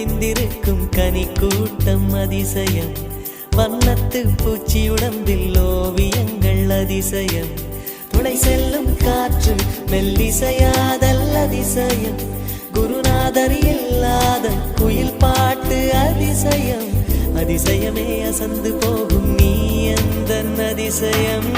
ஒளிந்திருக்கும் கனி கூட்டம் அதிசயம். வண்ணத்து பூச்சி உடம்பில் ஓவியங்கள் அதிசயம். துளை செல்லும் காற்று மெல்லிசையாதல் அதிசயம். குருநாதர் இல்லாத குயில் பாட்டு அதிசயம். அதிசயமே அசந்து போகும் நீ அந்த அதிசயம்.